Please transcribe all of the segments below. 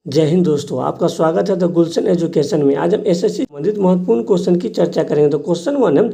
जय हिंद दोस्तों, आपका स्वागत है द गुलशन एजुकेशन में। आज हम एसएससी संबंधित महत्वपूर्ण क्वेश्चन की चर्चा करेंगे। तो क्वेश्चन 1 है,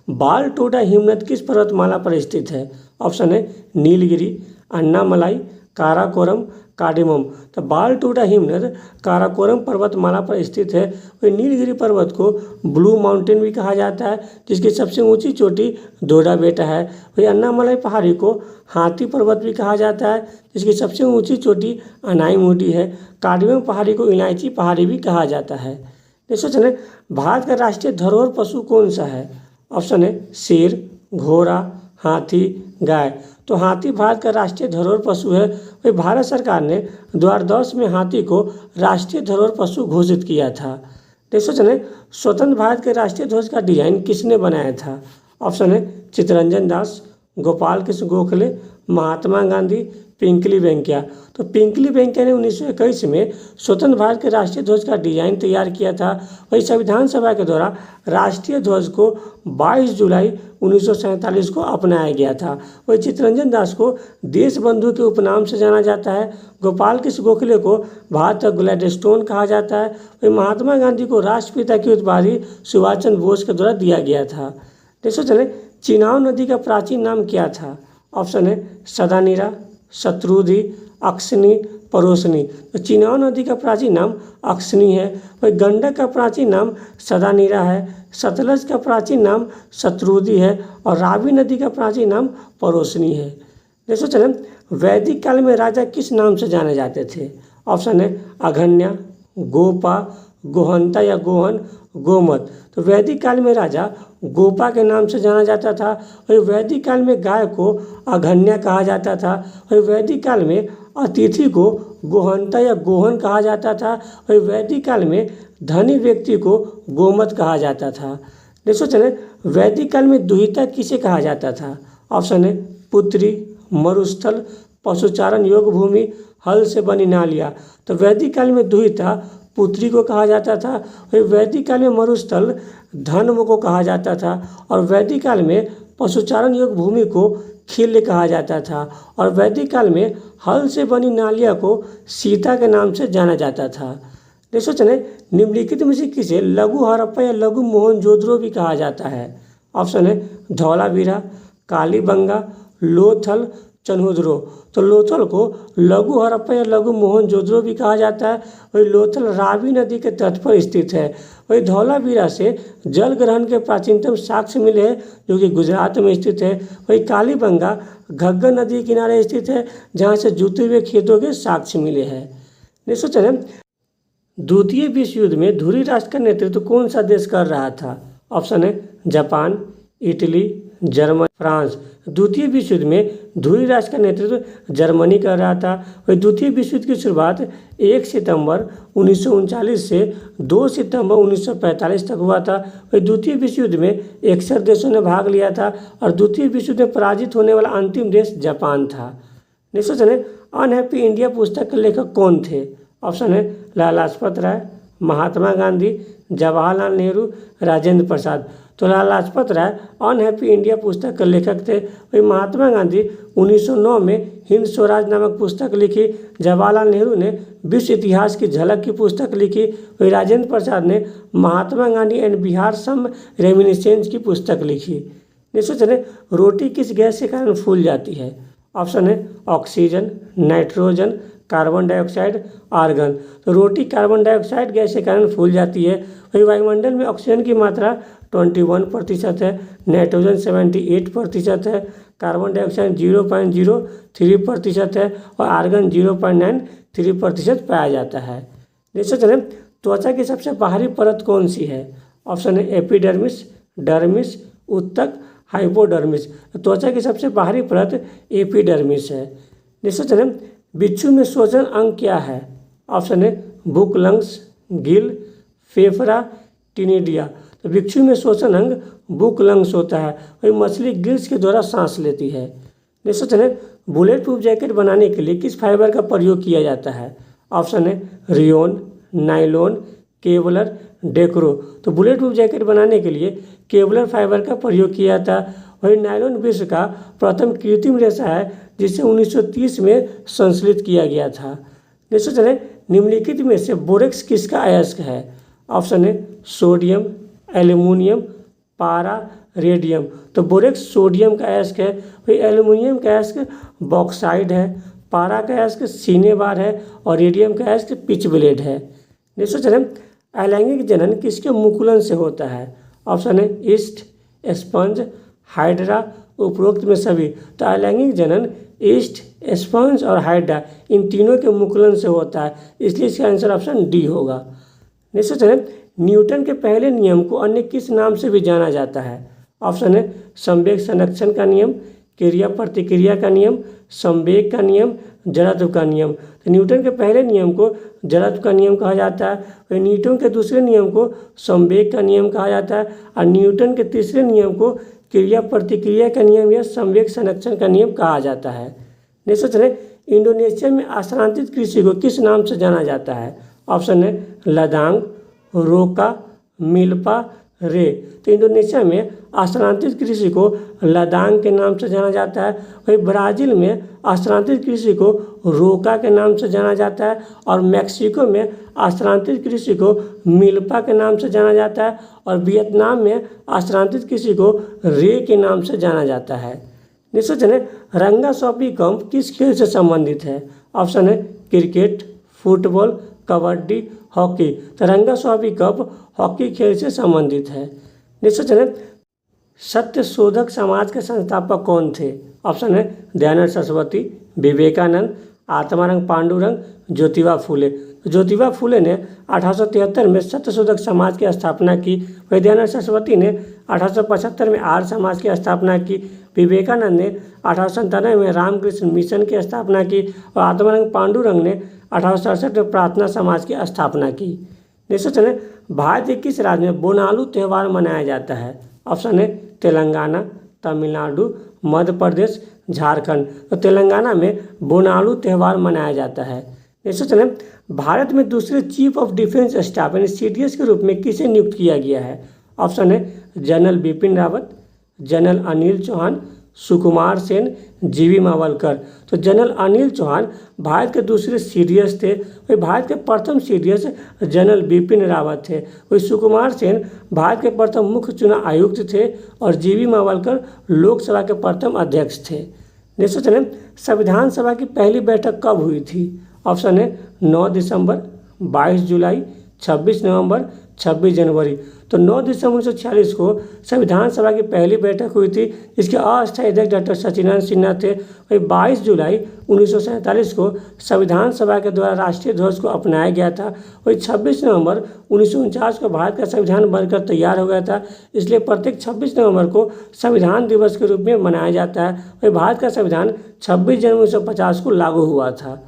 बालटोटा हिमनद किस पर्वतमाला पर स्थित है? ऑप्शन है नीलगिरी, अन्नामलाई, काराकोरम, कार्डेमम। तो बालटोटा हिमनद काराकोरम पर्वतमाला पर स्थित है। वही नीलगिरी पर्वत को ब्लू माउंटेन भी कहा जाता है, जिसकी सबसे ऊंची चोटी दोडा बेटा है। वही अन्नामलाई पहाड़ी को हाथी पर्वत भी कहा जाता है, जिसकी सबसे ऊंची चोटी अनाईमुडी है। कार्डेमम पहाड़ी को इलायची पहाड़ी भी कहा जाता है। नेक्स्ट क्वेश्चन है, भारत का राष्ट्रीय धरोहर पशु कौन सा है? ऑप्शन है शेर, घोड़ा, हाथी, गाय। तो हाथी भारत का राष्ट्रीय धरोहर पशु है। वही भारत सरकार ने 2010 में हाथी को राष्ट्रीय धरोहर पशु घोषित किया था। नेक्स्ट क्वेश्चन है, स्वतंत्र भारत के राष्ट्रीय ध्वज का डिजाइन किसने बनाया था? ऑप्शन है चित्तरंजन दास, गोपाल कृष्ण गोखले, महात्मा गांधी, पिंकली वेंकैया। तो पिंकली वेंकैया ने 1921 में स्वतंत्र भारत के राष्ट्रीय ध्वज का डिजाइन तैयार किया था। वही संविधान सभा के द्वारा राष्ट्रीय ध्वज को 22 जुलाई 1947 को अपनाया गया था। वही चित्तरंजन दास को देश बंधु के उपनाम से जाना जाता है। गोपाल कृष्ण गोखले को भारत का ग्लैडस्टोन कहा जाता है। वही महात्मा गांधी को राष्ट्रपिता की उपाधि सुभाष चंद्र बोस के द्वारा दिया गया था। नेक्स्ट चले, चिनाब नदी का प्राचीन नाम क्या था? ऑप्शन है सदानीरा, शत्रुधि, अक्सनी, परोसनी। तो चिनाब नदी का प्राचीन नाम अक्सनी है। वही गंडक का प्राचीन नाम सदानीरा है। सतलज का प्राचीन नाम शत्रुधि है और रावी नदी का प्राचीन नाम परोसनी है। देखो चलें, वैदिक काल में राजा किस नाम से जाने जाते थे? ऑप्शन है अघन्या, गोपा, गोहंता या गोहन, गोमत। तो वैदिक काल में राजा गोपा के नाम से जाना जाता था। वही वैदिक काल में गाय को अघन्या कहा जाता था। वही वैदिक काल में अतिथि को गोहंता या गोहन कहा जाता था। वही वैदिक काल में धनी व्यक्ति को गोमत कहा जाता था। देखो चले, वैदिक काल में दुहिता किसे कहा जाता था? ऑप्शन है पुत्री, मरुस्थल, पशुचारण योग्य भूमि, हल से बनी नालियाँ। तो वैदिक काल में दुहिता पुत्री को कहा जाता था। वही वैदिक काल में मरुस्थल धर्म को कहा जाता था और वैदिक काल में पशुचारण योग्य भूमि को खिल्य कहा जाता था और वैदिक काल में हल से बनी नालिया को सीता के नाम से जाना जाता था। देखो चले, निम्नलिखित में से किसे लघु हड़प्पा या लघु मोहनजोदड़ो भी कहा जाता है? ऑप्शन है धौलावीरा, कालीबंगा, लोथल, चन्हुद्रो। तो लोथल को लघु हड़प्पा या लघु मोहनजोदड़ो भी कहा जाता है। वही लोथल रावी नदी के तट पर स्थित है। वही धौलावीरा से जल ग्रहण के प्राचीनतम साक्ष्य मिले हैं, जो कि गुजरात में स्थित है। वही कालीबंगा घग्गर नदी के किनारे स्थित है, जहाँ से जुते हुए खेतों के साक्ष्य मिले हैं। नेक्स्ट चलें, द्वितीय विश्व युद्ध में धुरी राष्ट्र का नेतृत्व कौन सा देश कर रहा था? ऑप्शन है जापान, इटली, जर्मनी, फ्रांस। द्वितीय विश्व युद्ध में धुरी राष्ट्र का नेतृत्व जर्मनी कर रहा था। वही द्वितीय विश्व युद्ध की शुरुआत 1 सितंबर 1939 से 2 सितंबर 1945 तक हुआ था। वही द्वितीय विश्व युद्ध में 61 देशों ने भाग लिया था और द्वितीय विश्व युद्ध में पराजित होने वाला अंतिम देश जापान था। नेक्स्ट चलें, अनहैप्पी इंडिया पुस्तक के लेखक कौन थे? ऑप्शन है लाला लाजपत राय, महात्मा गांधी, जवाहरलाल नेहरू, राजेंद्र प्रसाद। तो लाला लाजपत राय अनहैप्पी इंडिया पुस्तक के लेखक थे। वही महात्मा गांधी 1909 में हिंद स्वराज नामक पुस्तक लिखी। जवाहरलाल नेहरू ने विश्व इतिहास की झलक की पुस्तक लिखी। वही राजेंद्र प्रसाद ने Mahatma Gandhi and Bihar some reminiscence की पुस्तक लिखी। नेक्स्ट चले, रोटी किस गैस के कारण फूल जाती है? ऑप्शन है oxygen, nitrogen, carbon dioxide, argon. तो रोटी कार्बन डाइऑक्साइड गैस के कारण फूल जाती है। वही वायुमंडल में ऑक्सीजन की मात्रा 21% है, नाइट्रोजन 78% है, कार्बन डाइऑक्साइड 0.03% है और आर्गन 0.93% पाया जाता है। जैसे चलें, त्वचा की सबसे बाहरी परत कौन सी है? ऑप्शन है एपिडर्मिस, डर्मिस, उत्तक, हाइपोडर्मिस। त्वचा की सबसे बाहरी परत एपिडर्मिस है। जैसे चलें, बिच्छू में श्वसन अंग क्या है? ऑप्शन है बुक, लंग्स, गिल, फेफड़ा, टिनिडिया। तो बिच्छू में श्वसन अंग बुक, लंग्स होता है। वही मछली गिल्स के द्वारा सांस लेती है। नेक्स्ट चलें, बुलेट प्रूफ जैकेट बनाने के लिए किस फाइबर का प्रयोग किया जाता है? ऑप्शन है रियोन, नाइलॉन, केवलर, डेक्रो। तो बुलेट प्रूफ जैकेट बनाने के लिए केवलर फाइबर का प्रयोग किया जाता है। वही नायलॉन विश्व का प्रथम कृत्रिम रेशा है, जिसे 1930 में संश्लेषित किया गया था। नेक्स्ट चलें, निम्नलिखित में से बोरेक्स किसका अयस्क है? ऑप्शन है सोडियम, एल्यूमिनियम, पारा, रेडियम। तो बोरेक्स सोडियम का अयस्क है। वही एल्यूमिनियम का अयस्क बॉक्साइड है, पारा का अयस्क सिनेबार है और रेडियम का अयस्क पिच ब्लेड है। नेक्स्ट क्वेश्चन है अलैंगिक जनन किसके मुकुलन से होता है? ऑप्शन है ईस्ट, स्पंज, हाइड्रा, उपरोक्त में सभी। तो अलैंगिक जनन ईस्ट, स्पंज और हाइड्रा इन तीनों के मुकुलन से होता है, इसलिए इसका आंसर ऑप्शन डी होगा। नेक्स्ट क्वेश्चन है न्यूटन के पहले नियम को अन्य किस नाम से भी जाना जाता है? ऑप्शन है संवेग संरक्षण का नियम, क्रिया प्रतिक्रिया का नियम, संवेग का नियम, जड़त्व का नियम। तो न्यूटन के पहले नियम को जड़त्व का नियम कहा जाता है, और न्यूटन के दूसरे नियम को संवेग का नियम कहा जाता है, और न्यूटन के तीसरे नियम को क्रिया प्रतिक्रिया का नियम या संवेग संरक्षण का नियम कहा जाता है। नेक्स्ट क्वेश्चन है इंडोनेशिया में स्थानांतरित कृषि को किस नाम से जाना जाता है? ऑप्शन है लदांग, रोका, मिल्पा, रे। तो इंडोनेशिया में स्थानांतरित कृषि को लदांग के नाम से जाना जाता है। वही ब्राज़ील में स्थानांतरित कृषि को रोका के नाम से जाना जाता है, और मैक्सिको में स्थानांतरित कृषि को मिल्पा के नाम से जाना जाता है, और वियतनाम में स्थानांतरित कृषि को रे के नाम से जाना जाता है। नेक्स्ट क्वेश्चन है रंगा सौंपी कप किस खेल से संबंधित है? ऑप्शन है क्रिकेट, फुटबॉल, कबड्डी, हॉकी। तो रंगा सौंपी कप हॉकी खेल से संबंधित है। नेक्स्ट क्वेश्चन है सत्य शोधक समाज के संस्थापक कौन थे? ऑप्शन है दयानंद सरस्वती, विवेकानंद, आत्माराम पांडुरंग, ज्योतिबा फूले। ज्योतिबा फूले ने 1873 में सत्य शोधक समाज की स्थापना की। वही दयानंद सरस्वती ने 1875 में आर्य समाज की स्थापना की। विवेकानंद ने 1897 में रामकृष्ण मिशन की स्थापना की, और आत्माराम पांडुरंग ने 1867 में प्रार्थना समाज की स्थापना की। नेक्स्ट क्वेश्चन है भारत के किस राज्य में बोनालू त्यौहार मनाया जाता है? ऑप्शन है तेलंगाना, तमिलनाडु, मध्य प्रदेश, झारखंड। तो तेलंगाना में बोनालू त्यौहार मनाया जाता है। नेक्स्ट क्वेश्चन है भारत में दूसरे चीफ ऑफ डिफेंस स्टाफ यानी CDS के रूप में किसे नियुक्त किया गया है? ऑप्शन है जनरल बिपिन रावत, जनरल अनिल चौहान, सुकुमार सेन, जीवी मावलकर। तो जनरल अनिल चौहान भारत के दूसरे CDS थे। वही भारत के प्रथम CDS जनरल बिपिन रावत थे। वही सुकुमार सेन भारत के प्रथम मुख्य चुनाव आयुक्त थे, और जीवी मावलकर लोकसभा के प्रथम अध्यक्ष थे। नेक्स्ट क्वेश्चन है संविधान सभा की पहली बैठक कब हुई थी? ऑप्शन है 9 दिसंबर, 22 जुलाई, 26 नवंबर, 26 जनवरी। तो 9 दिसंबर 1946 को संविधान सभा की पहली बैठक हुई थी, जिसके अस्थायी अध्यक्ष डॉक्टर सच्चिदानंद सिन्हा थे। वही 22 जुलाई 1947 को संविधान सभा के द्वारा राष्ट्रीय ध्वज को अपनाया गया था। वही 26 नवंबर 1949 को भारत का संविधान बनकर तैयार हो गया था, इसलिए प्रत्येक 26 नवंबर को संविधान दिवस के रूप में मनाया जाता है। वही भारत का संविधान 26 जनवरी 1950 को लागू हुआ था।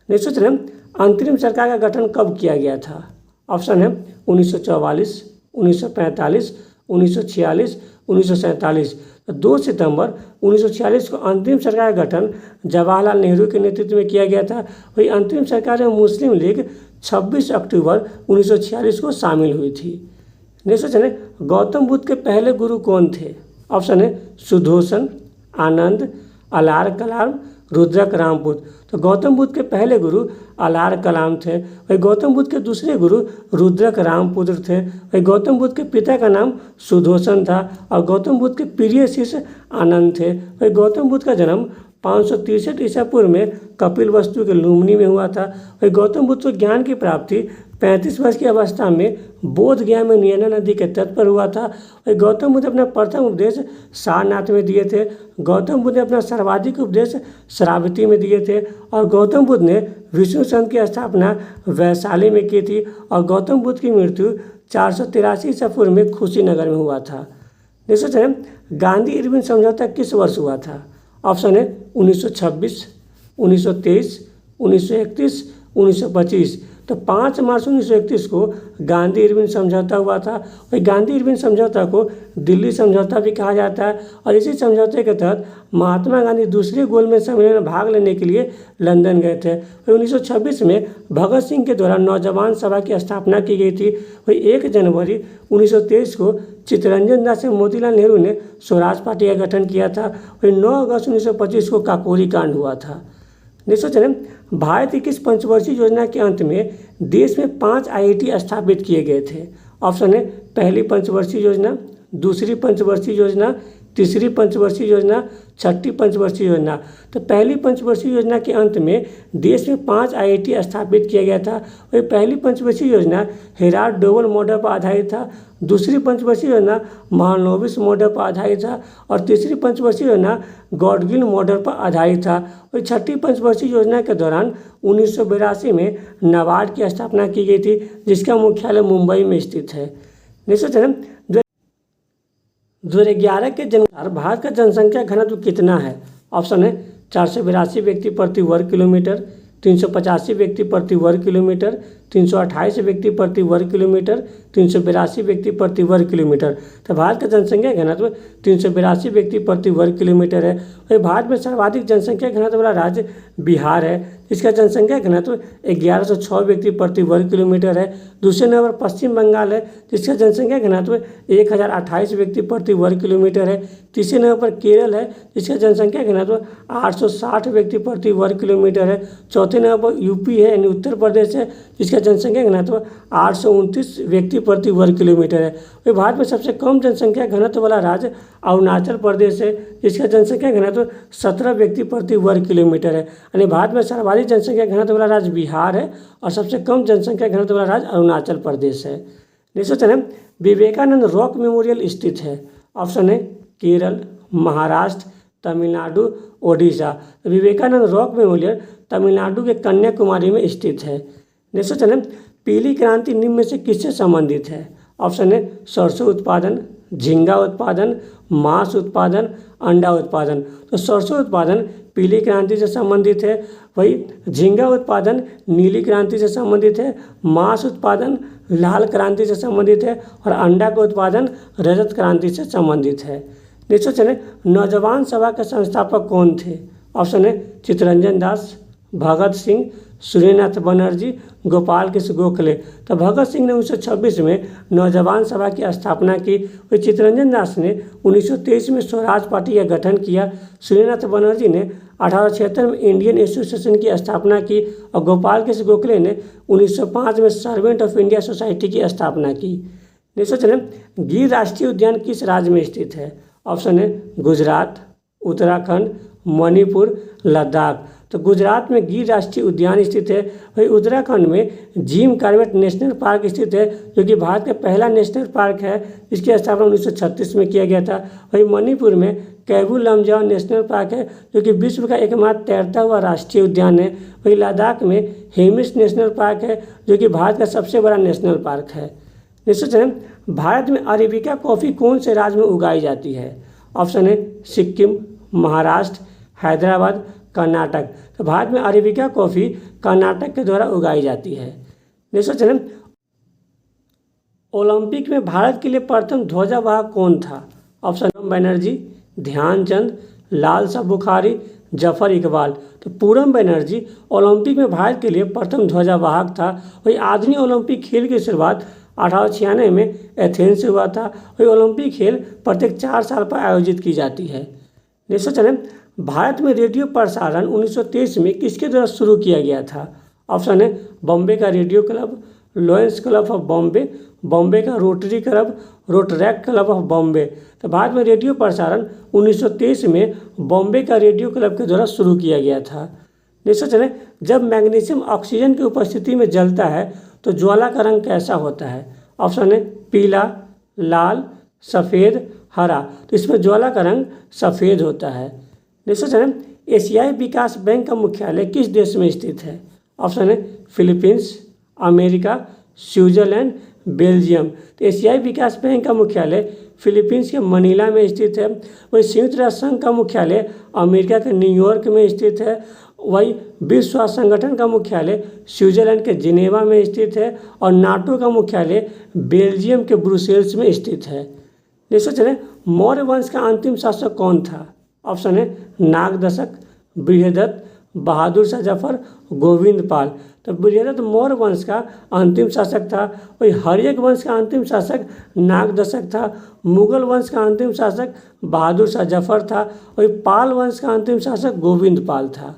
नेक्स्ट क्वेश्चन है अंतरिम सरकार का गठन कब किया गया था? ऑप्शन है 1944, 1945, 1946, 1947। 2 सितंबर 1946 को अंतरिम सरकार का गठन जवाहरलाल नेहरू के नेतृत्व में किया गया था। वही अंतरिम सरकार में मुस्लिम लीग 26 अक्टूबर 1946 को शामिल हुई थी। नेक्स्ट क्वेश्चन है गौतम बुद्ध के पहले गुरु कौन थे? ऑप्शन है सुदोसन, आनंद, अलार कलाम, रुद्रक रामपुत्र। तो गौतम बुद्ध के पहले गुरु अलार कलाम थे। वही गौतम बुद्ध के दूसरे गुरु रुद्रक रामपुत्र थे। वही गौतम बुद्ध के पिता का नाम सुदोसन था, और गौतम बुद्ध के प्रिय शिष्य आनंद थे। वही गौतम बुद्ध का जन्म 563 ईसा पूर्व में कपिलवस्तु के लुम्बिनी में हुआ था। वही गौतम बुद्ध को ज्ञान की प्राप्ति 35 वर्ष की अवस्था में बोध गया में नर्मदा नदी के तट पर हुआ था। वही गौतम बुद्ध अपना प्रथम उपदेश सारनाथ में दिए थे। गौतम बुद्ध ने अपना सर्वाधिक उपदेश श्रावती में दिए थे, और गौतम बुद्ध ने विष्णु संघ की स्थापना वैशाली में की थी, और गौतम बुद्ध की मृत्यु 483 ईसा पूर्व में कुशीनगर में हुआ था। नेक्स्ट है गांधी इरविन समझौता किस वर्ष हुआ था? ऑप्शन है 1926, 1923, 1931, 1925। तो 5 मार्च 1931 को गांधी इरविन समझौता हुआ था। वही गांधी इरविन समझौता को दिल्ली समझौता भी कहा जाता है, और इसी समझौते के तहत महात्मा गांधी दूसरे गोलमेज सम्मेलन में भाग लेने के लिए लंदन गए थे। वही 1926 में भगत सिंह के द्वारा नौजवान सभा की स्थापना की गई थी। वही 1 जनवरी 1923 को चित्तरंजन दास से मोतीलाल नेहरू ने स्वराज पार्टी का गठन किया था। वही 9 अगस्त 1925 को काकोरी कांड हुआ था। नेक्स्ट क्वेश्चन है, भारत की किस पंचवर्षीय योजना के अंत में देश में 5 IIT स्थापित किए गए थे? ऑप्शन है पहली पंचवर्षीय योजना, दूसरी पंचवर्षीय योजना, तीसरी पंचवर्षीय योजना, छठी पंचवर्षीय योजना। तो पहली पंचवर्षीय योजना के अंत में देश में 5 IIT स्थापित किया गया था। वही पहली पंचवर्षीय योजना हेराल्ड डोवल मॉडल पर आधारित था, दूसरी पंचवर्षीय योजना महालनोबिस मॉडल पर आधारित था और तीसरी पंचवर्षीय योजना गॉडगिल मॉडल पर आधारित था। वही छठी पंचवर्षीय योजना के दौरान 1982 में नाबार्ड की स्थापना की गई थी, जिसका मुख्यालय मुंबई में स्थित है। नेक्स्ट क्वेश्चन, 2011 के अनुसार भारत का जनसंख्या घनत्व कितना है? ऑप्शन है 482 व्यक्ति प्रति वर्ग किलोमीटर, 385 व्यक्ति प्रति वर्ग किलोमीटर, 328 व्यक्ति प्रति वर्ग किलोमीटर, 382 व्यक्ति प्रति वर्ग किलोमीटर। तो भारत का जनसंख्या घनत्व 382 व्यक्ति प्रति वर्ग किलोमीटर है। वही भारत में सर्वाधिक जनसंख्या घनत्व वाला राज्य बिहार है, इसका जनसंख्या घनत्व 1106 व्यक्ति प्रति वर्ग किलोमीटर है। दूसरे नंबर पश्चिम बंगाल है, जिसका जनसंख्या घनत्व 1028 व्यक्ति प्रति वर्ग किलोमीटर है। तीसरे नंबर पर केरल है, जिसका जनसंख्या घनत्व 860 व्यक्ति प्रति वर्ग किलोमीटर है। चौथे नंबर पर यूपी है यानी उत्तर प्रदेश है, जिसका जनसंख्या घनत्व 829 व्यक्ति प्रति वर्ग किलोमीटर है। वही भारत में सबसे कम जनसंख्या घनत्व वाला राज्य अरुणाचल प्रदेश है, जिसका जनसंख्या घनत्व 17 व्यक्ति प्रति वर्ग किलोमीटर है। यानी भारत में सर्वाधिक जनसंख्या घनत्व वाला राज्य बिहार है और सबसे कम जनसंख्या घनत्व वाला राज्य अरुणाचल प्रदेश है। नेक्स्ट क्वेश्चन है, विवेकानंद रॉक मेमोरियल स्थित है? ऑप्शन है केरल, महाराष्ट्र, तमिलनाडु, ओडिशा। विवेकानंद रॉक मेमोरियल तमिलनाडु के कन्याकुमारी में स्थित है। नेक्स्ट क्वेश्चन है, पीली क्रांति निम्न में से किससे संबंधित है? ऑप्शन है सरसों उत्पादन, झींगा उत्पादन, मांस उत्पादन, अंडा उत्पादन। तो सरसों उत्पादन पीली क्रांति से संबंधित है, वही झींगा उत्पादन नीली क्रांति से संबंधित है, मांस उत्पादन लाल क्रांति से संबंधित है और अंडा का उत्पादन रजत क्रांति से संबंधित है। नेक्स्ट क्वेश्चन है, नौजवान सभा के संस्थापक कौन थे? ऑप्शन है चित्तरंजन दास, भगत सिंह, सूर्यनाथ बनर्जी, गोपाल कृष्ण गोखले। तो भगत सिंह ने 1926 में नौजवान सभा की स्थापना की। वही चित्तरंजन दास ने 1923 में स्वराज पार्टी का गठन किया। सूर्यनाथ बनर्जी ने 1876 में इंडियन एसोसिएशन की स्थापना की और गोपाल कृष्ण गोखले ने 1905 में सर्वेंट ऑफ इंडिया सोसाइटी की स्थापना की। नेक्स्ट क्वेश्चन है, गिर राष्ट्रीय उद्यान किस राज्य में स्थित है? ऑप्शन है गुजरात, उत्तराखंड, मणिपुर, लद्दाख। तो गुजरात में गिर राष्ट्रीय उद्यान स्थित है। वही उत्तराखंड में जिम कॉर्बेट नेशनल पार्क स्थित है, जो कि भारत का पहला नेशनल पार्क है, जिसकी स्थापना 1936 में किया गया था। वही मणिपुर में कैबू लमजाओ नेशनल पार्क है, जो कि विश्व का एकमात्र तैरता हुआ राष्ट्रीय उद्यान है। वही लद्दाख में हेमिस नेशनल पार्क है, जो कि भारत का सबसे बड़ा नेशनल पार्क है। नेक्स्ट क्वेश्चन, भारत में अरेबिका कॉफ़ी कौन से राज्य में उगाई जाती है? ऑप्शन है सिक्किम, महाराष्ट्र, हैदराबाद, कर्नाटक। तो भारत में अरेबिका कॉफ़ी कर्नाटक के द्वारा उगाई जाती है। नेक्स्ट क्वेश्चन, ओलंपिक में भारत के लिए प्रथम ध्वजावाहक कौन था? ऑप्शन बनर्जी, ध्यानचंद, लाल साह बुखारी, जफर इकबाल। तो पूरम बनर्जी ओलंपिक में भारत के लिए प्रथम ध्वजावाहक था। वही आधुनिक ओलंपिक खेल की शुरुआत 1896 में एथेंस से हुआ था। वही ओलंपिक खेल प्रत्येक 4 साल पर आयोजित की जाती है। नेक्स्ट क्वेश्चन, भारत में रेडियो प्रसारण 1923 में किसके द्वारा शुरू किया गया था? ऑप्शन है बॉम्बे का radio club, lions club of Bombay, Bombay का rotary club, rotaract club of Bombay. तो भारत में रेडियो प्रसारण 1923 में बॉम्बे का रेडियो क्लब के द्वारा शुरू किया गया था। नेक्स्ट क्वेश्चन है, जब मैग्नीशियम ऑक्सीजन की उपस्थिति में जलता है तो ज्वाला का रंग कैसा होता है? ऑप्शन है पीला, लाल, सफ़ेद, हरा। तो इसमें ज्वाला का रंग सफ़ेद होता है। नेक्स्ट क्वेश्चन, एशियाई विकास बैंक का मुख्यालय किस देश में स्थित है? ऑप्शन है फिलीपींस, अमेरिका, स्विट्जरलैंड, बेल्जियम। तो एशियाई विकास बैंक का मुख्यालय फिलीपींस के मनीला में स्थित है। वही संयुक्त राष्ट्र संघ का मुख्यालय अमेरिका के न्यूयॉर्क में स्थित है। वही विश्व स्वास्थ्य संगठन का मुख्यालय स्विट्जरलैंड के जिनेवा में स्थित है और नाटो का मुख्यालय बेल्जियम के ब्रुसेल्स में स्थित है। नेक्स्ट क्वेश्चन है, मौर्य वंश का अंतिम शासक कौन था? ऑप्शन है नागदशक, बृहदत्त, बहादुर शाह जफर, गोविंद पाल। तो बृहदत्त मौर्य वंश का अंतिम शासक था। वही हर्यक वंश का अंतिम शासक नागदशक था। मुगल वंश का अंतिम शासक बहादुर शाह जफर था। वही पाल वंश का अंतिम शासक गोविंद पाल था।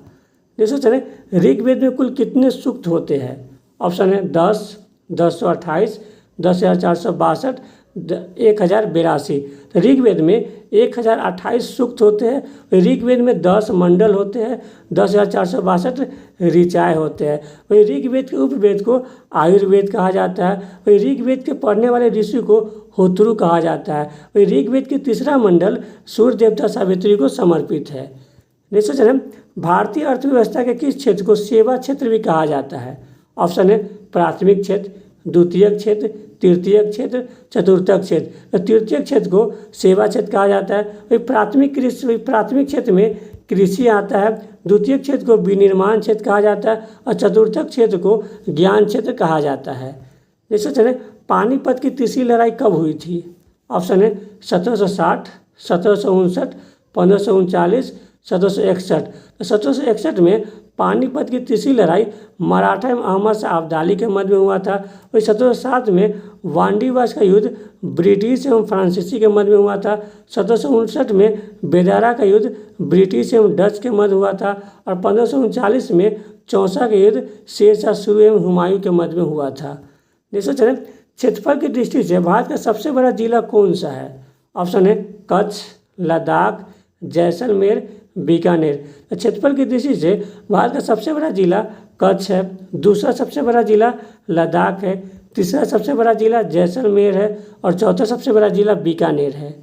जैसे चले ऋग्वेद में कुल कितने सूक्त होते हैं? ऑप्शन है 10, 1028, 10,462, 1082। तो ऋग्वेद में 1028 सूक्त होते हैं। ऋग्वेद में 10 मंडल होते हैं, 10,462 ऋचाएँ होते हैं। वही ऋग्वेद के उपवेद को आयुर्वेद कहा जाता है। वही ऋग्वेद के पढ़ने वाले ऋषि को होत्रु कहा जाता है। वही ऋग्वेद के तीसरा मंडल सूर्य देवता सावित्री को समर्पित है। नेक्स्ट क्वेश्चन है, भारतीय अर्थव्यवस्था के किस क्षेत्र को सेवा क्षेत्र भी कहा जाता है? ऑप्शन है प्राथमिक क्षेत्र, द्वितीयक क्षेत्र, तृतीयक क्षेत्र, चतुर्थक क्षेत्र। तो तृतीयक क्षेत्र को सेवा क्षेत्र कहा जाता है। वही प्राथमिक क्षेत्र में कृषि आता है, द्वितीयक क्षेत्र को विनिर्माण क्षेत्र कहा जाता है और चतुर्थक क्षेत्र को ज्ञान क्षेत्र कहा जाता है। जैसे चले पानीपत की तीसरी लड़ाई कब हुई थी? ऑप्शन है 1760, 1759, 1539, 1761। तो 1761 में पानीपत की तीसरी लड़ाई मराठा एवं अहमद शाह अब्दाली के मध्य में हुआ था। वही 1760 में वांडीवास का युद्ध ब्रिटिश एवं फ्रांसीसी के मध्य में हुआ था। 1759 में बेदारा का युद्ध ब्रिटिश एवं डच के मध्य हुआ था और 1539 में चौसा का युद्ध शेरशाह सूरी एवं हुमायूं के मध्य में हुआ था। जैसे चले क्षेत्रफल की दृष्टि से भारत का सबसे बड़ा जिला कौन सा है? ऑप्शन है कच्छ, लद्दाख, जैसलमेर, बीकानेर। क्षेत्रफल की दृष्टि से भारत का सबसे बड़ा जिला कच्छ है, दूसरा सबसे बड़ा जिला लद्दाख है, तीसरा सबसे बड़ा जिला जैसलमेर है और चौथा सबसे बड़ा जिला बीकानेर है।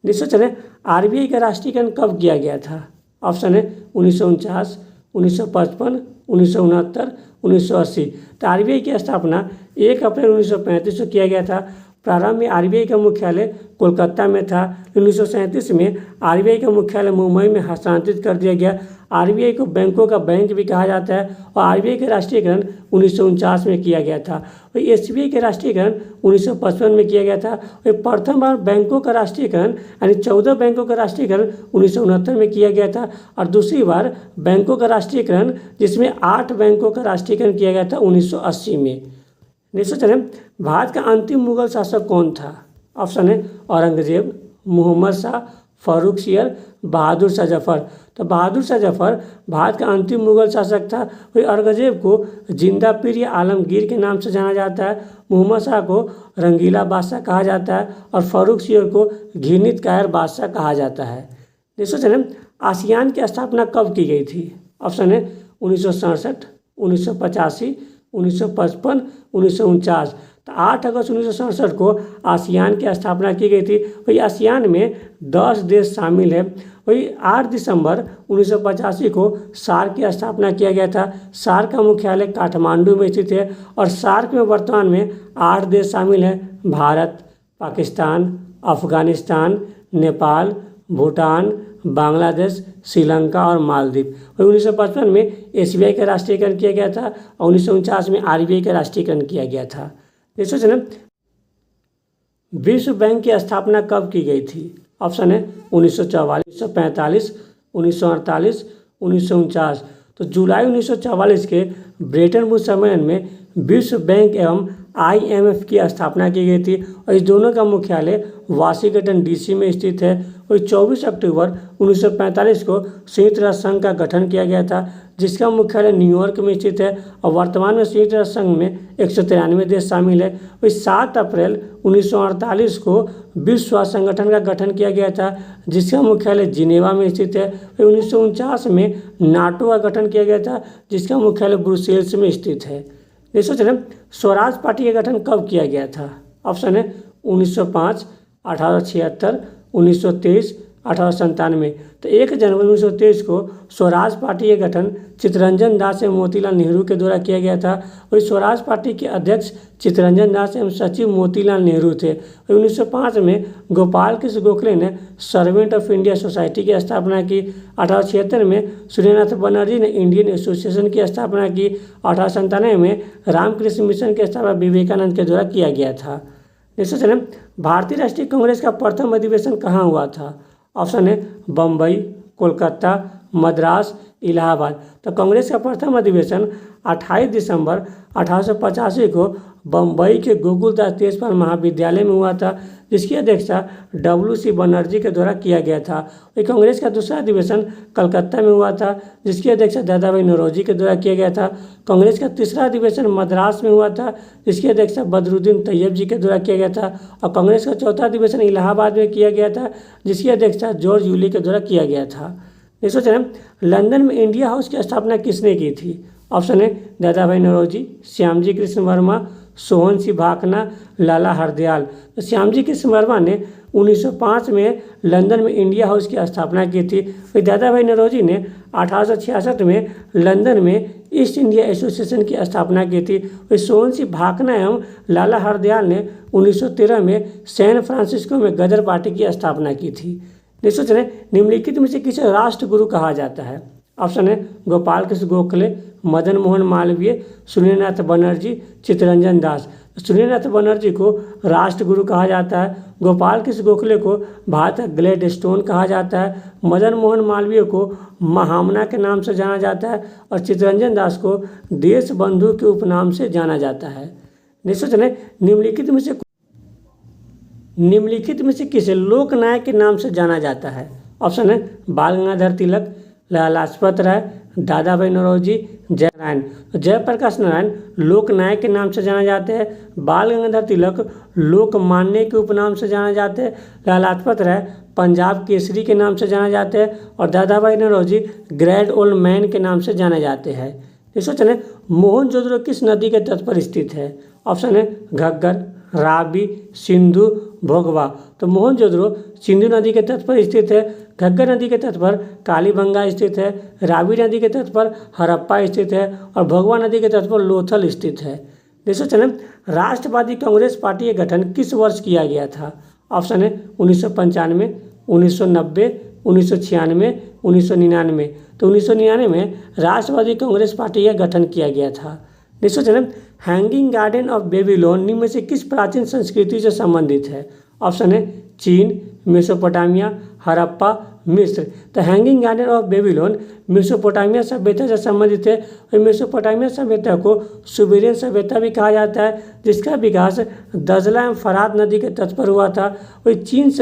निश्चित चले आरबीआई का राष्ट्रीयकरण कब किया गया था? ऑप्शन है 1949, 1955, 1969, 1980। तो आरबीआई की स्थापना 1 अप्रैल 1935 को किया गया था। प्रारंभ में आरबीआई का मुख्यालय कोलकाता में था। 1937 में आरबीआई का मुख्यालय मुंबई में हस्तांतरित कर दिया गया। आरबीआई को बैंकों का बैंक भी कहा जाता है और आरबीआई का राष्ट्रीयकरण 1949 में किया गया था। और एसबीआई का राष्ट्रीयकरण 1955 में किया गया था। और प्रथम बार बैंकों का राष्ट्रीयकरण यानी 14 बैंकों का राष्ट्रीयकरण 1969 में किया गया था और दूसरी बार बैंकों का राष्ट्रीयकरण जिसमें 8 बैंकों का राष्ट्रीयकरण किया गया था 1980 में। नेक्स्ट चलें, भारत का अंतिम मुगल शासक कौन था? ऑप्शन है औरंगजेब, मोहम्मद शाह, फारूकशियर, बहादुर शाह जफर। तो बहादुर शाह जफर भारत का अंतिम मुगल शासक था। वही औरंगजेब को जिंदा पीर या आलमगीर के नाम से जाना जाता है, मोहम्मद शाह को रंगीला बादशाह कहा जाता है और फारूकशियर को घृणित कायर बादशाह कहा जाता है। नेक्स्ट चलें, आसियान की स्थापना कब की गई थी? ऑप्शन है 1967, 1985, 1955, 1949। तो 8 अगस्त 1967 को आसियान की स्थापना की गई थी। वही आसियान में 10 देश शामिल है। वही 8 दिसंबर 1985 को सार्क की स्थापना किया गया था। सार्क का मुख्यालय काठमांडू में स्थित है और सार्क में वर्तमान में 8 देश शामिल हैं, भारत, पाकिस्तान, अफगानिस्तान, नेपाल, भूटान, बांग्लादेश, श्रीलंका और मालदीव। वही 1955 में एसबीआई का राष्ट्रीयकरण किया गया था और 1949 में आरबीआई का राष्ट्रीयकरण किया गया था। देखो चलें, विश्व बैंक की स्थापना कब की गई थी? ऑप्शन है 1944, 1945, 1948, 1949। तो जुलाई 1944 के ब्रेटन वुड्स सम्मेलन में विश्व बैंक एवं आईएमएफ की स्थापना की गई थी और इस दोनों का मुख्यालय वाशिंगटन डीसी में स्थित है। और 24 अक्टूबर 1945 को संयुक्त राष्ट्र संघ का गठन किया गया था जिसका मुख्यालय न्यूयॉर्क में स्थित है और वर्तमान में संयुक्त राष्ट्र संघ में 193 देश शामिल है। वही 7 अप्रैल 1948 को विश्व स्वास्थ्य संगठन का गठन किया गया था जिसका मुख्यालय जिनेवा में स्थित है। 1949 में नाटो का गठन किया गया था जिसका मुख्यालय ब्रुसेल्स में स्थित है। देखो चलें, स्वराज पार्टी का गठन कब किया गया था? ऑप्शन है 1905, 1876, 1923, 1897। तो 1 जनवरी 1923 को स्वराज पार्टी का गठन चित्तरंजन दास एवं मोतीलाल नेहरू के द्वारा किया गया था। वही स्वराज पार्टी के अध्यक्ष चित्तरंजन दास एवं सचिव मोतीलाल नेहरू थे। 1905 में गोपाल कृष्ण गोखले ने सर्वेंट ऑफ इंडिया सोसाइटी की स्थापना की। 1876 में सूर्यनाथ बनर्जी ने इंडियन एसोसिएशन की स्थापना की। 1897 में रामकृष्ण मिशन की स्थापना विवेकानंद के द्वारा किया गया था। नेक्स्ट चलें, भारतीय राष्ट्रीय कांग्रेस का प्रथम अधिवेशन कहाँ हुआ था? ऑप्शन है बम्बई, कोलकाता, मद्रास, इलाहाबाद। तो कांग्रेस का प्रथम अधिवेशन 28 दिसंबर 1885 को बम्बई के गोकुलदास तेजपाल महाविद्यालय में हुआ था, जिसकी अध्यक्षता WC बनर्जी के द्वारा किया गया था। वही कांग्रेस का दूसरा अधिवेशन कलकत्ता में हुआ था, जिसकी अध्यक्षता दादा भाई नौरोजी के द्वारा किया गया था। कांग्रेस का तीसरा अधिवेशन मद्रास में हुआ था, जिसकी अध्यक्षता बदरुद्दीन तैयब जी के द्वारा किया गया था। और कांग्रेस का चौथा अधिवेशन इलाहाबाद में किया गया था, जिसकी अध्यक्षता जॉर्ज यूली के द्वारा किया गया था। नेक्स्ट क्वेश्चन है, लंदन में इंडिया हाउस की स्थापना किसने की थी? ऑप्शन है दादा भाई नौरोजी, श्यामजी कृष्ण वर्मा, सोहन सिंह भाखना, लाला हरदयाल। तो श्यामजी कृष्ण वर्मा ने 1905 में लंदन में इंडिया हाउस की स्थापना की थी। वही दादा भाई नौरोजी ने 1866 में लंदन में ईस्ट इंडिया एसोसिएशन की स्थापना की थी। वही सोहन सिंह भाखना एवं लाला हरदयाल ने 1913 में सैन फ्रांसिस्को में गदर पार्टी की स्थापना की थी। नेक्स्ट क्वेश्चन है, निम्नलिखित में से किसे राष्ट्रगुरु कहा जाता है? ऑप्शन है गोपाल कृष्ण गोखले, मदन मोहन मालवीय, सूर्यनाथ बनर्जी, चित्तरंजन दास। सूर्यनाथ बनर्जी को राष्ट्रगुरु कहा जाता है। गोपाल कृष्ण गोखले को भारत ग्लेडस्टोन कहा जाता है। मदन मोहन मालवीय को महामना के नाम से जाना जाता है और चित्तरंजन दास को देश बंधु के उपनाम से जाना जाता है। नेक्स्ट क्वेश्चन है, निम्नलिखित में से किसे लोकनायक के नाम से जाना जाता है? ऑप्शन है बाल गंगाधर तिलक, लाला लाजपत राय, दादा भाई नौरोजी, जयनारायण। जयप्रकाश नारायण लोकनायक के नाम से जाने जाते हैं। बाल गंगाधर तिलक लोकमान्य के उपनाम से जाने जाते हैं। लाला लाजपत राय पंजाब केसरी के नाम से जाने जाते हैं और दादा भाई नौरोजी ग्रेट ओल्ड मैन के नाम से जाने जाते हैं। इस क्वेश्चन है, मोहनजोदड़ो किस नदी के तट पर स्थित है? ऑप्शन है घग्गर, रावी, सिंधु, भोगवा। तो मोहनजोदड़ो सिंधु नदी के तट पर स्थित है। घग्गर नदी के तट पर कालीबंगा स्थित है। रावी नदी के तट पर हड़प्पा स्थित है और भोगवा नदी के तट पर लोथल स्थित है। नेक्स्ट क्वेश्चन है, राष्ट्रवादी कांग्रेस पार्टी का गठन किस वर्ष किया गया था? ऑप्शन है 1995, 1990, 1996, 1999। तो 1999 में राष्ट्रवादी कांग्रेस पार्टी का गठन किया गया था। नेक्स्ट क्वेश्चन है, हैंगिंग गार्डन ऑफ बेबीलोन निम्न में से किस प्राचीन संस्कृति से संबंधित है? ऑप्शन है चीन, मेसोपोटामिया, हड़प्पा, मिस्र। तो hanging garden of Babylon Mesopotamia सभ्यता से संबंधित है और मेसोपोटामिया सभ्यता को सुमेरियन सभ्यता भी कहा जाता है, जिसका विकास दजला एवं फरात नदी के तट पर हुआ था। वही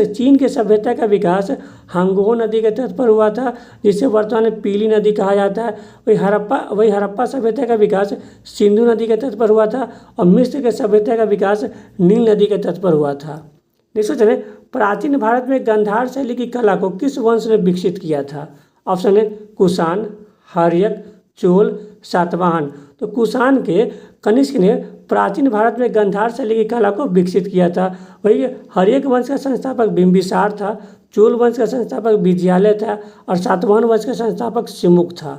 चीन के सभ्यता का विकास हांगहो नदी के तट पर हुआ था, जिसे वर्तमान में पीली नदी कहा जाता है। वही हड़प्पा सभ्यता का विकास सिंधु नदी के तट पर हुआ था और मिस्र के सभ्यता का विकास नील नदी के तट पर हुआ था। नेक्स्ट क्वेश्चन है, प्राचीन भारत में गांधार शैली की कला को किस वंश ने विकसित किया था? ऑप्शन है कुषाण, हर्यक, चोल, सातवाहन। तो कुषाण के कनिष्क ने प्राचीन भारत में गांधार शैली की कला को विकसित किया था। वही हर्यक वंश का संस्थापक बिंबिसार था, चोल वंश का संस्थापक विजयालय था और सातवाहन वंश का संस्थापक सिमुक था।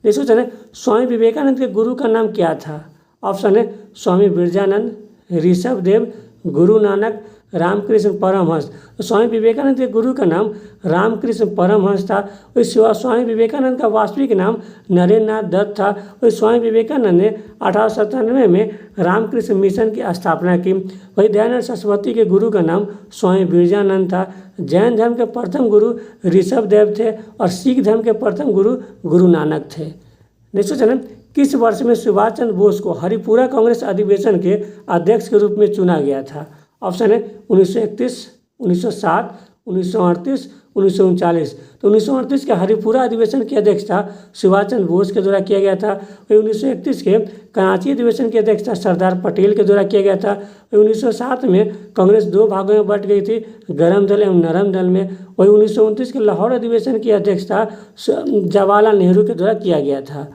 नेक्स्ट क्वेश्चन है, स्वामी विवेकानंद के गुरु का नाम क्या था? ऑप्शन है स्वामी बिरजानंद, ऋषभ देव, गुरु नानक, रामकृष्ण परमहंस। तो स्वामी विवेकानंद के गुरु का नाम रामकृष्ण परमहंस था। वही स्वामी विवेकानंद का वास्तविक नाम नरेंद्र नाथ दत्त था। वही स्वामी विवेकानंद ने 1897 में रामकृष्ण मिशन की स्थापना की। वही दयानंद सरस्वती के गुरु का नाम स्वामी बिरजानंद था। जैन धर्म के प्रथम गुरु ऋषभ देव थे और सिख धर्म के प्रथम गुरु गुरु नानक थे। नेक्स्ट क्वेश्चन है, किस वर्ष में सुभाष चंद्र बोस को हरिपुरा कांग्रेस अधिवेशन के अध्यक्ष के रूप में चुना गया था? ऑप्शन है 1931, 1907, 1938, 1939। तो 1938 के हरिपुरा अधिवेशन की अध्यक्षता सुभाष चंद्र बोस के द्वारा किया गया था। वही 1931 के कराची अधिवेशन की अध्यक्षता सरदार पटेल के द्वारा किया गया था। वही 1907 में कांग्रेस दो भागों में बंट गई थी, गर्म दल एवं नरम दल में। वही 1929 के लाहौर अधिवेशन की अध्यक्षता जवाहरलाल नेहरू के द्वारा किया गया था।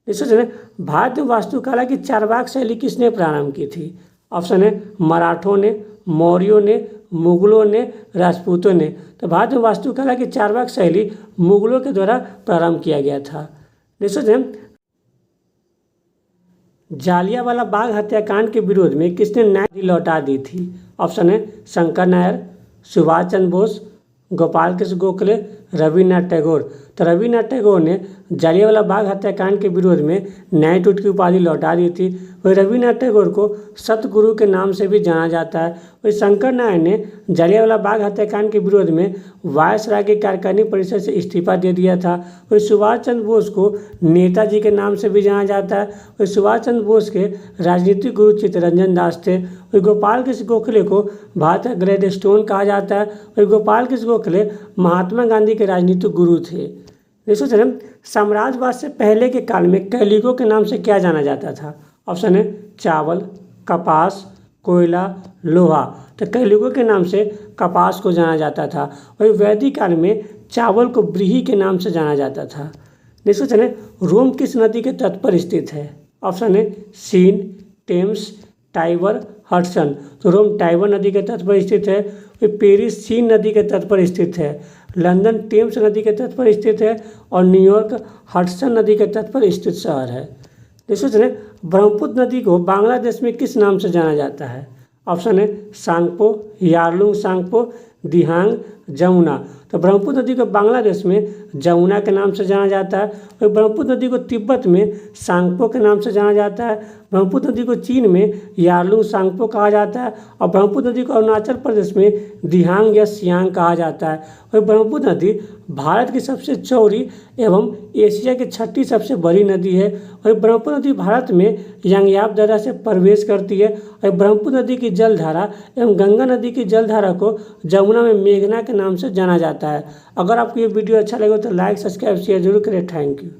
इस भारतीय वास्तुकला की चारवाक शैली किसने प्रारंभ की थी? ऑप्शन है मराठों ने, मौर्यों ने, मुगलों ने, राजपूतों ने। तो भारत में वास्तुकला की चारवाक शैली मुगलों के द्वारा प्रारंभ किया गया था। जालियांवाला बाग हत्याकांड के विरोध में किसने न्याय लौटा दी थी? ऑप्शन है शंकर नायर, सुभाष चंद्र बोस, गोपाल कृष्ण गोखले, रविन्द्रनाथ टैगोर। तो रविन्द्रनाथ टैगोर ने जलियांवाला बाग हत्याकांड के विरोध में न्यायटूट की उपाधि लौटा दी थी। वही रविन्द्रनाथ टैगोर को सतगुरु के नाम से भी जाना जाता है। वही शंकर नारायण ने जलियांवाला बाग हत्याकांड के विरोध में वायसराय की कार्यकारिणी परिषद से इस्तीफा दे दिया था। वही सुभाष चंद्र बोस को नेताजी के नाम से भी जाना जाता है। वही सुभाष चंद्र बोस के राजनीतिक गुरु चित्तरंजन दास थे। वही गोपाल कृष्ण गोखले को भारत का ग्लैडस्टोन कहा जाता है। वही गोपाल कृष्ण गोखले महात्मा गांधी के राजनीतिक गुरु थे। देखो चलें, साम्राज्यवाद से पहले के काल में कैलिको के नाम से क्या जाना जाता था? ऑप्शन है चावल, कपास, कोयला, लोहा। तो कैलिको के नाम से कपास को जाना जाता था। वही वैदिक काल में चावल को व्रीहि के नाम से जाना जाता था। देखो चलें, रोम किस नदी के तट पर स्थित है? ऑप्शन है सीन, टेम्स, टाइबर, हडसन। तो रोम टाइबर नदी के तट पर स्थित है। पेरिस सीन नदी के तट पर स्थित है। लंदन टेम्स नदी के तट पर स्थित है और न्यूयॉर्क हडसन नदी के तट पर स्थित शहर है। देखो चलें, ब्रह्मपुत्र नदी को बांग्लादेश में किस नाम से जाना जाता है? ऑप्शन है सांगपो, यारलुंग सांगपो, दिहांग, जमुना। तो ब्रह्मपुत्र नदी को बांग्लादेश में जमुना के नाम से जाना जाता है। और ब्रह्मपुत्र नदी को तिब्बत में सांगपो के नाम से जाना जाता है। ब्रह्मपुत्र नदी को चीन में यारलुंग सांगपो कहा जाता है और ब्रह्मपुत्र नदी को अरुणाचल प्रदेश में दिहांग या सियांग कहा जाता है। और ब्रह्मपुत्र नदी भारत की सबसे चौड़ी एवं एशिया की छठी सबसे बड़ी नदी है। और ब्रह्मपुत्र नदी भारत में यांगयाप दर्रा से प्रवेश करती है। और ब्रह्मपुत्र नदी की जलधारा एवं गंगा नदी की जलधारा को जमुना में मेघना के नाम से जाना जाता है। अगर आपको ये वीडियो अच्छा लगे तो लाइक, सब्सक्राइब, शेयर जरूर करें। Thank you.